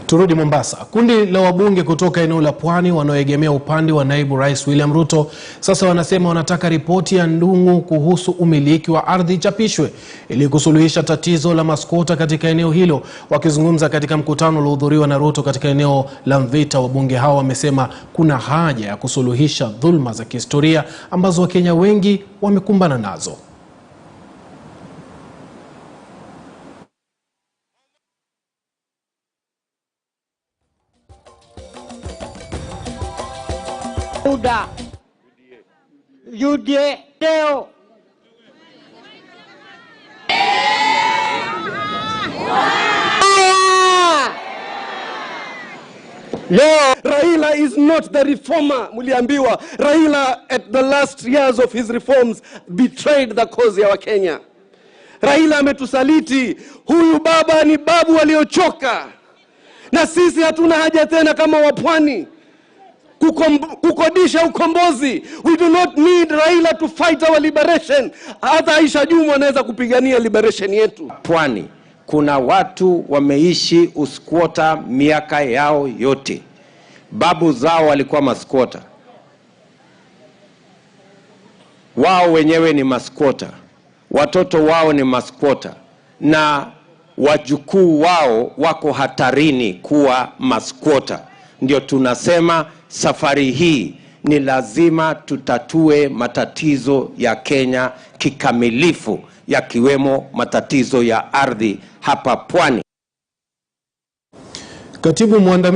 Turudi Mombasa. Kundi la wabunge kutoka eneo la Pwani wanaoegemea upande wa naibu rais William Ruto sasa wanasema wanataka ripoti ya ndungu kuhusu umiliki wa ardhi ichapishwe ili kusuluhisha tatizo la maskota katika eneo hilo. Wakizungumza katika mkutano uliohudhuriwa na Ruto katika eneo la Mvita, wabunge hao wamesema kuna haja ya kusuluhisha dhulma za kihistoria ambazo Wakenya wengi wamekumbana nazo. UDA leo Raila is not the reformer. Muliambiwa Raila at the last years of his reforms betrayed the cause ya Wakenya. Raila ametusaliti. Huyu baba ni babu waliochoka, na sisi hatuna haja tena kama wapwani kukodisha ukombozi. We do not need Raila to fight our liberation. Hata Aisha Jumwa anaweza kupigania liberation yetu. Pwani kuna watu wameishi uskwota miaka yao yote. Babu zao walikuwa maskwota, wao wenyewe ni maskwota, watoto wao ni maskwota, na wajukuu wao wako hatarini kuwa maskwota. Ndio tunasema safari hii ni lazima tutatue matatizo ya Kenya kikamilifu, yakiwemo matatizo ya ardhi hapa Pwani. Katibu mwandamizi